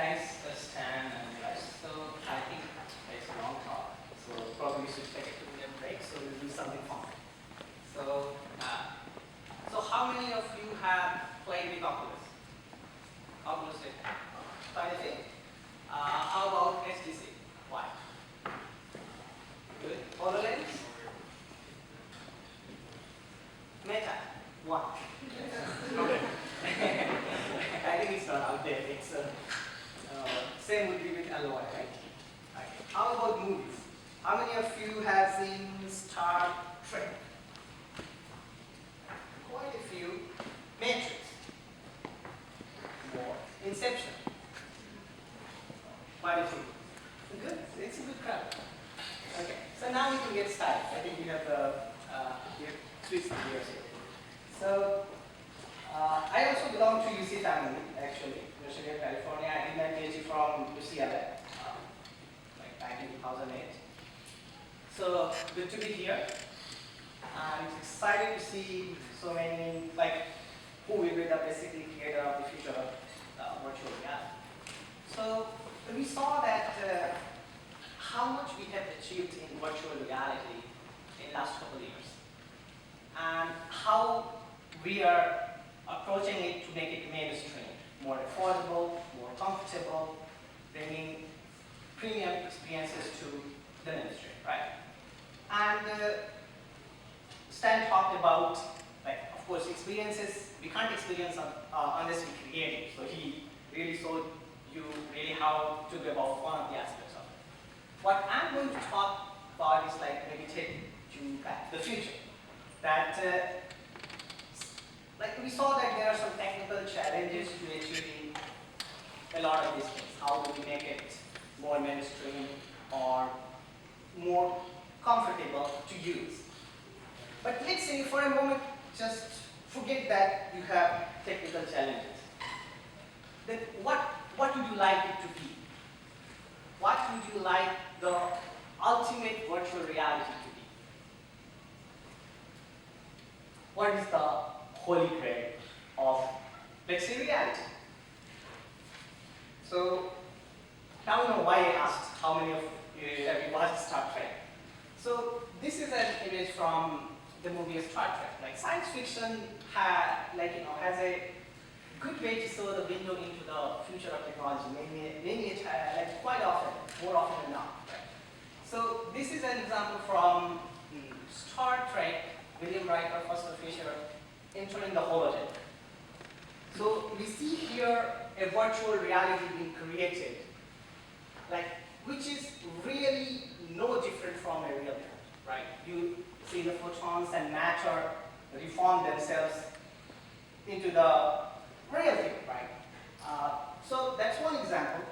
guys stand and rest. So I think it's a long talk. So probably we should take a 2-minute break. So we'll do something fun. So, so how many of you have played with Oculus? Oculus Rift. Quite a few. How about HTC? Why? Good. HoloLens? Meta? Why? I think it's not out there. It's same would be with Alloy, right? Okay. How about movies? How many of you have seen Star Trek? Quite a few. Matrix. More. Inception. Quite a few. Good. It's a good crowd. Okay. So now we can get started. I think we have three years here. So I also belong to UC family, actually, University of California. I did my PhD from UCLA, like back in 2008. So good to be here. I'm excited to see so many, like, who will be the basically creator of the future of virtual reality. So we saw that how much we have achieved in virtual reality in the last couple of years, and how we are approaching it to make it mainstream, more affordable, more comfortable, bringing premium experiences to the mainstream, right? And Stan talked about, like, of course, experiences we can't experience unless we create it. So he really showed you really how to go about one of the aspects of it. What I'm going to talk about is like maybe take you back to the future. That like we saw that there are some technical challenges to achieving a lot of these things. How do we make it more mainstream or more comfortable to use? But let's say for a moment, just forget that you have technical challenges. Then what would you like it to be? What would you like the ultimate virtual reality to be? What is the holy grail of, let's say, reality? So now you know why I asked how many of you have watched Star Trek. So this is an image from the movie Star Trek. Like science fiction has a good way to show the window into the future of technology. Maybe it like quite often, more often than not. Right? So this is an example from Star Trek. William Riker, Foster Fisher, entering the holodeck. So we see here a virtual reality being created, like which is really no different from a real world, right? You see the photons and matter reform themselves into the real thing, right? So that's one example.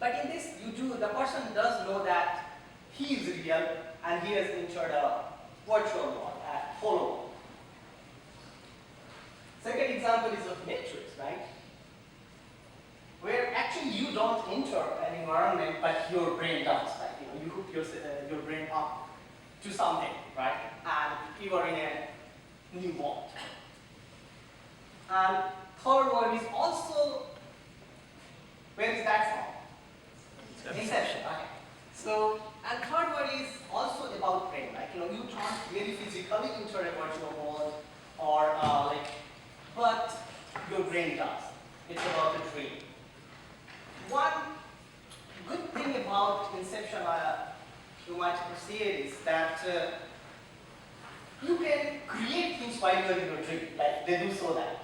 But in this, the person does know that he is real and he has entered a virtual world, a holo world. Second example is of Matrix, right? Where actually you don't enter an environment, but your brain does, right? You hook your brain up to something, right? And you are in a new world. And third one is also, where is that from? Inception. Okay. So, and third one is also about brain. Like, you can't really physically enter a virtual world or but your brain does. It's about a dream. One good thing about Inception, you might appreciate, is that you can create things while you're in your dream. Like they do so that.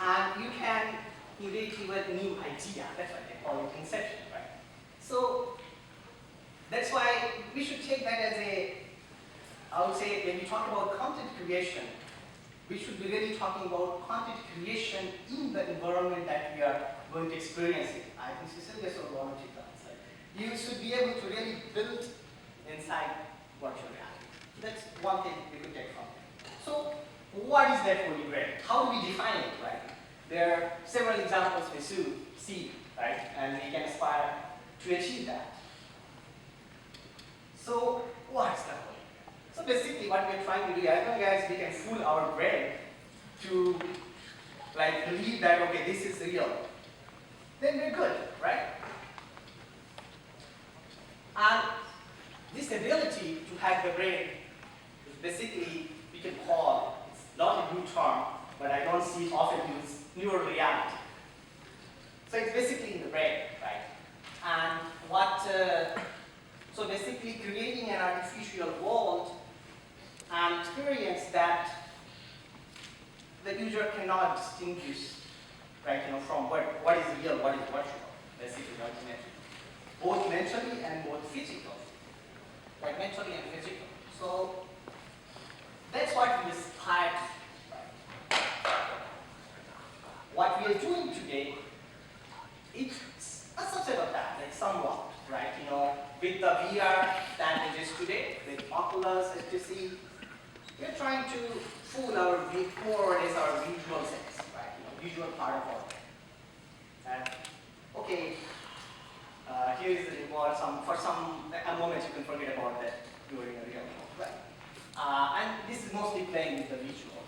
And you can create even a new idea. That's why they call it Inception, right? So that's why we should take that as I would say, when we talk about content creation, we should be really talking about content creation in the environment that we are going to experience it. I think Cecilia showed one of you guys. You should be able to really build inside virtual reality. That's one thing we could take from it. So what is that holy grail? How do we define it, right? There are several examples we see, right? And we can aspire to achieve that. So what's the holy grail? So basically what we're trying to do, as long as we can fool our brain to believe that, okay, this is real, then we're good. neural reality. So it's basically in the brain, right? And so basically creating an artificial world and experience that the user cannot distinguish, right, from what is real, what is virtual, basically, ultimately. Both mentally and both physical, like mentally and physical. So that's what we aspire to. What we are doing today, it's a subset of that, like somewhat, right? With the VR that exists today, with Oculus, HTC, we're trying to fool our more or less our visual sense, right? Visual part of our brain. And okay, here is the reward. For a moment, you can forget about that during a real world, right? And this is mostly playing with the visual.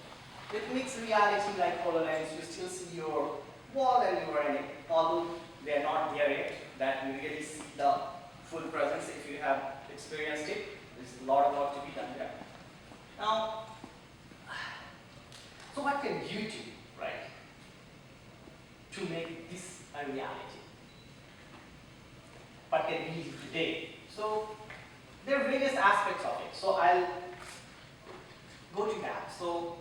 With mixed reality like HoloLens, you still see your wall and you are in it, although they are not there yet, that you really see the full presence if you have experienced it. There's a lot of work to be done there. Now, so what can you do, right, to make this a reality? What can we do today? So there are various aspects of it. So I'll go to that. So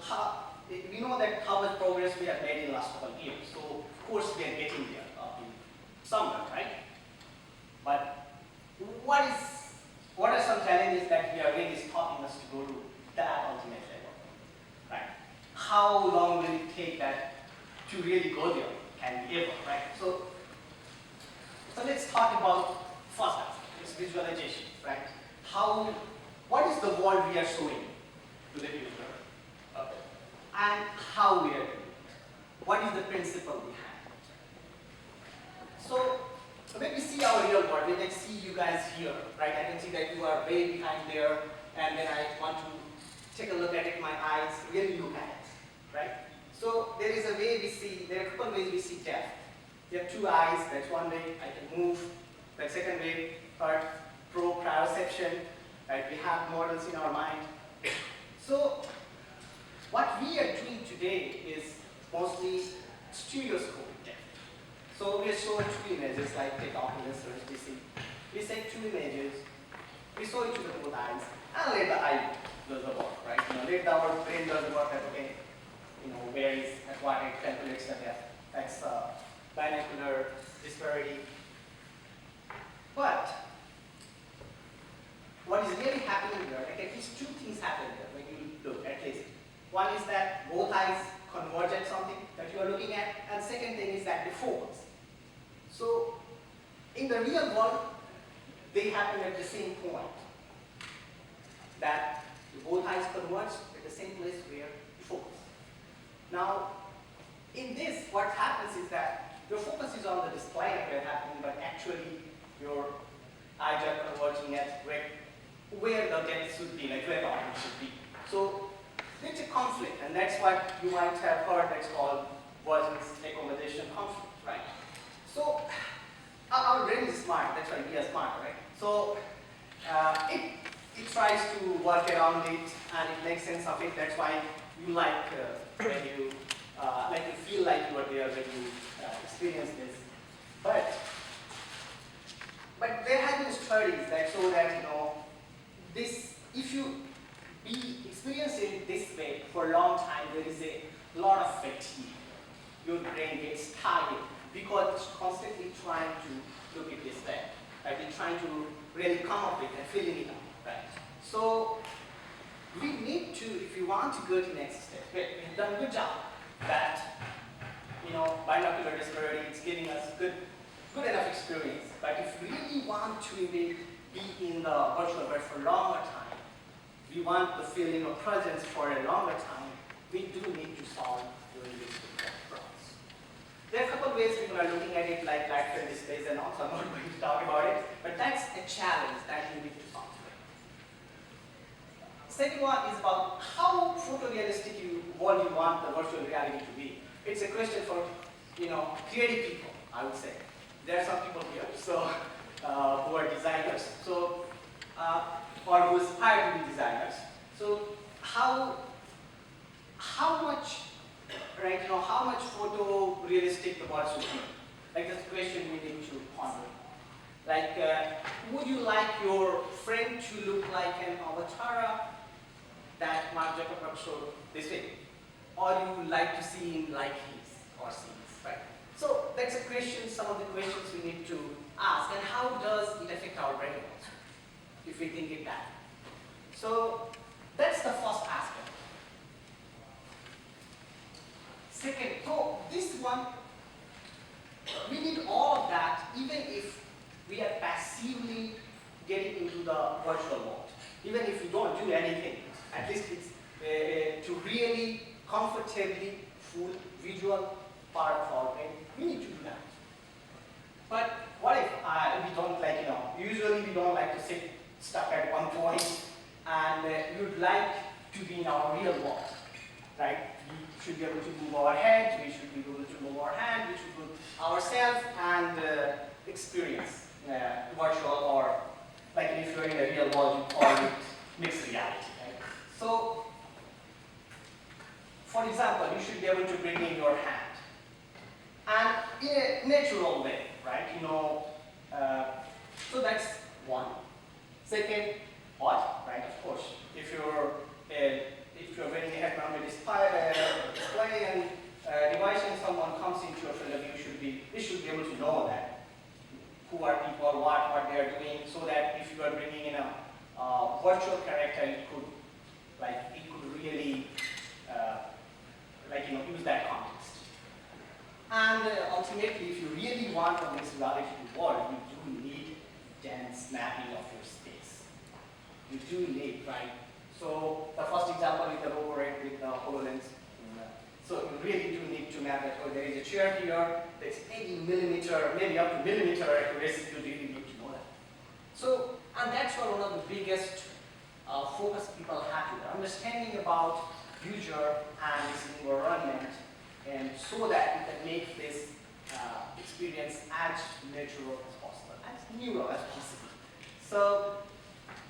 we know that how much progress we have made in the last couple of years. So of course we are getting there somewhere, right? But what are some challenges that we are really stopping us to go to that ultimate level, right? How long will it take that to really go there? Can we ever, right? So let's talk about first aspect, it's visualization, right? What is the world we are showing to the user? Okay. And how we are doing it? What is the principle behind it? So when we see our real world, when I see you guys here, right? I can see that you are way behind there, and then I want to take a look at it, my eyes, really look at it, right? So there is a way we see, there are a couple of ways we see depth. You have two eyes, that's one way I can move. The second way, proprioception, right? We have models in our mind. So what we are doing today is mostly stereoscopic depth. So we show two images, like take Oculus or HTC. We say two images, we show it to the both eyes, and let the eye do the work, right? Let our brain do the work that, okay, where is, at what it calculates the depth. That's binocular disparity. But what is really happening here, like at least two things happen here when you look at least. One is that both eyes converge at something that you are looking at, and second thing is that they focus. So in the real world, they happen at the same point. That both eyes converge at the same place where you focus. Now, in this, what happens is that your focus is on the display that are happening, but actually your eyes are converging at where the depth should be, like where the object should be. So there's a conflict, and that's what you might have heard that's called Vergence accommodation conflict, right? So our brain is smart, that's why we are smart, right? So it tries to work around it, and it makes sense of it. That's why you like when you feel like you are there when you experience this. But there have been studies that show that this, if you be experiencing it this way for a long time, there is a lot of fatigue. Your brain gets tired because it's constantly trying to look at this way. Right? It's trying to really come up with and filling it up. Right? So we need to, if you want to go to the next step, we've done a good job that binocular disparity is giving us good enough experience. But if we really want to be in the virtual world for a longer time, we want the feeling of presence for a longer time, we do need to solve the linguistic problems. There are a couple of ways people are looking at it, like light-field displays and all, so I'm not going to talk about it, but that's a challenge that you need to solve. Second one is about how photorealistic world you want the virtual reality to be. It's a question for creative people, I would say. There are some people here, so who are designers, so or who aspire to be designers. So how much right? How much photorealistic the world should be. Like that's a question we need to ponder. Like, would you like your friend to look like an avatar that Mark Zuckerberg showed this week? Or you would like to see him like his or sees, right? So that's a question, some of the questions we need to ask, and how does it affect our brain also, if we think it that. So that's the first aspect. Second, so this one, we need all of that even if we are passively getting into the virtual world. Even if we don't do anything, at least it's to really comfortably full visual part of our brain, we need to do that. But what if we don't like, usually we don't like to sit stuck at one point, and we would like to be in our real world, right? We should be able to move our head, we should be able to move our hand, we should move ourselves and experience virtual, or like if you're in a real world, you call it mixed reality, right? So, for example, you should be able to bring in your hand, and in a natural way, right? So that's one. Second, what? Right? Of course, if you're wearing a head-mounted display and device, and someone comes into your field of view, you should be able to know that who are people, what they are doing, so that if you are bringing in a virtual character, it could really use that context. And ultimately, if you really want a mixed reality to work, you do need dense mapping of your space. You do need, right? So the first example is the rover with the HoloLens. So you really do need to map it. So there is a chair here, there's 80 millimeter, maybe up to millimeter accuracy, you really need to know that. So, and that's one of the biggest focus people have to understanding about user and its environment, and so that we can make this experience as natural as possible, as neural as possible. So,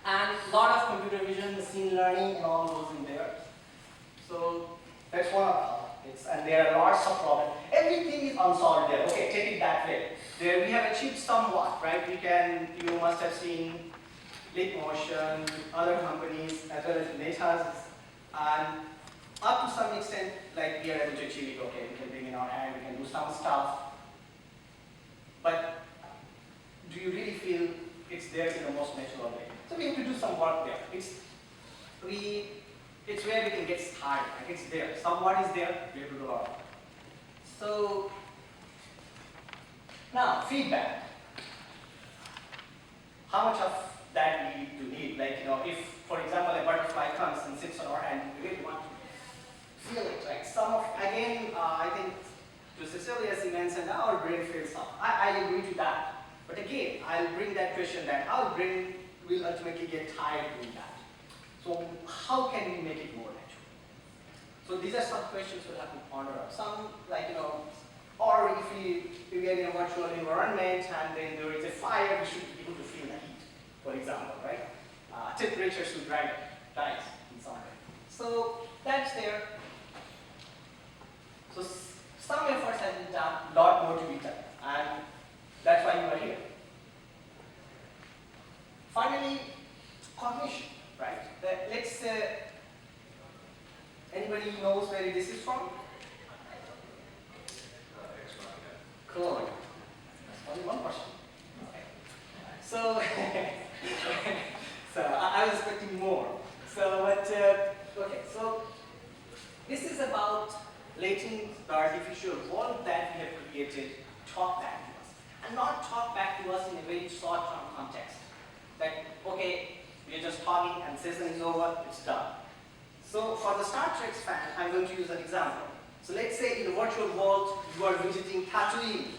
and a lot of computer vision, machine learning, and all those in there. So that's one of them. And there are lots of problems. Everything is unsolved there. Okay, take it that way. There we have achieved somewhat, right? You must have seen Leap Motion, other companies, as well as Meta's, and up to some extent, like we are able to achieve it. Okay, we can bring in our hand, we can do some stuff. But do you really feel it's there in the most natural way? So we have to do some work there. It's where we can get started. Like it's there. Somewhat is there, we have to do a lot. So now feedback. How much of that we need? Like, if, for example, a butterfly comes and sits on our hand, we really want to feel it, right? I think to Cecilia's mentioned our brain feels something. I agree to that. But again, I'll bring that question that our brain will ultimately get tired doing that. So how can we make it more natural? So these are some questions we'll have to ponder on. Some, or if we are in a virtual environment and then there is a fire, we should be able to feel the heat, for example, right? Temperature should rise in some way. So that's there. So some efforts have been done, a lot more to be done, and that's why you are here. Finally, cognition, right? Let's, anybody knows where this is from? Cool. That's only one question. Okay. So, I was expecting more. Okay, so this is about letting the artificial world that we have created talk back to us. And not talk back to us in a very short-term context. That, okay, we are just talking and session is over, it's done. So for the Star Trek fan, I'm going to use an example. So let's say in the virtual world, you are visiting Tatooine.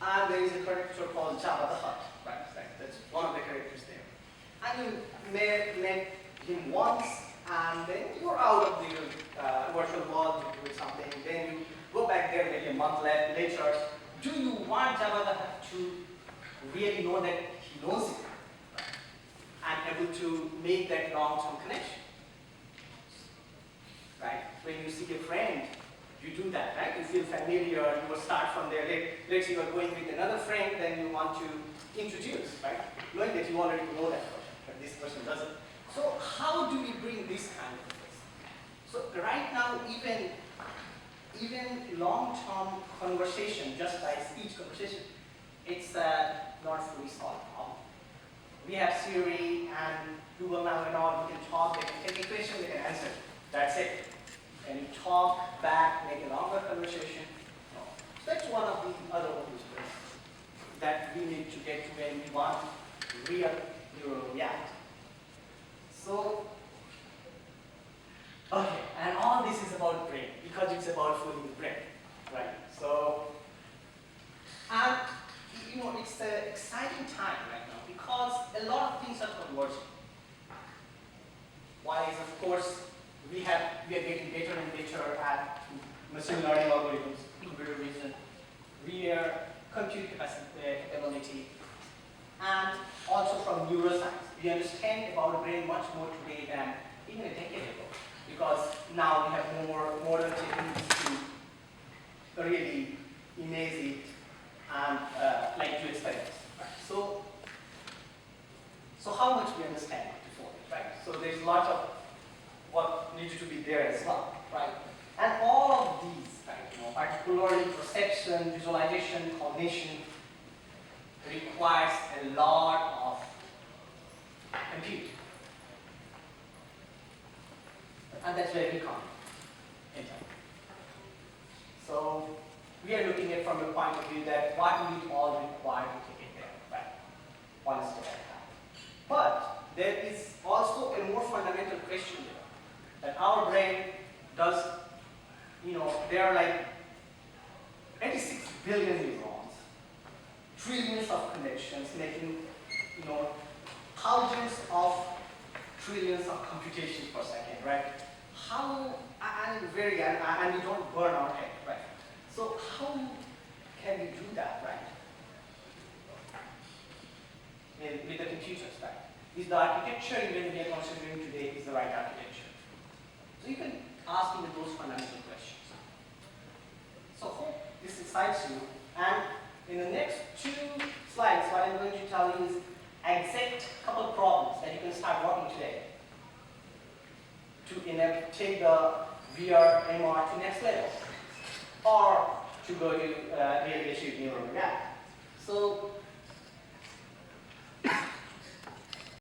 And there is a character called Jabba the Hutt. Right, that's one of the characters there. And you met him once, and then you're out of the virtual world, you do something, then you go back there maybe a month later. Do you want Jabba the Hutt to really know that he knows you? And able to make that long-term connection, right? when you see a friend, you do that, right? You feel familiar, you will start from there. Let's say you're going with another friend, then you want to introduce, right? Knowing that you already know that person, but this person doesn't. So how do we bring this kind of things? So right now, even long-term conversation, just by speech conversation, it's not fully solved problem. We have Siri and Google now and all, we can talk, they can take a question, they can answer. That's it. And you talk back, make a longer conversation. No. So that's one of the other ones that we need to get to when we want real neural reality. So, okay, and all this is about brain, because it's about fooling the brain, right? So, and you know, it's an exciting time right now because a lot of things are converging. One is, of course, we are getting better and better at machine learning algorithms, computer vision, we are compute capability, and also from neuroscience. We understand about the brain much more today than even a decade ago, because now we have more modern techniques to really image it and like do experiments. Right? So how much we understand before it, right? So there's a lot of what needs to be there as well, right? And all of these, right, you know, particularly perception, visualization, cognition, requires a lot of compute. And that's where we come in. So we are looking at from the point of view that what we all require to take it there, right? One step at a time. But there is also a more fundamental question there, that our brain does, you know, there are like 86 billion neurons, trillions of connections, making, you know, thousands of trillions of computations per second, right? How, and we don't burn our head, right? So how can we do that, right? With the computers, right? Is the architecture even we are considering today is the right architecture? So you can ask even those fundamental questions. So hope this excites you. And in the next 2 slides, what I'm going to tell you is exact couple of problems that you can start working today to take the VR, MR to next level, or to go to really achieve neural reality. So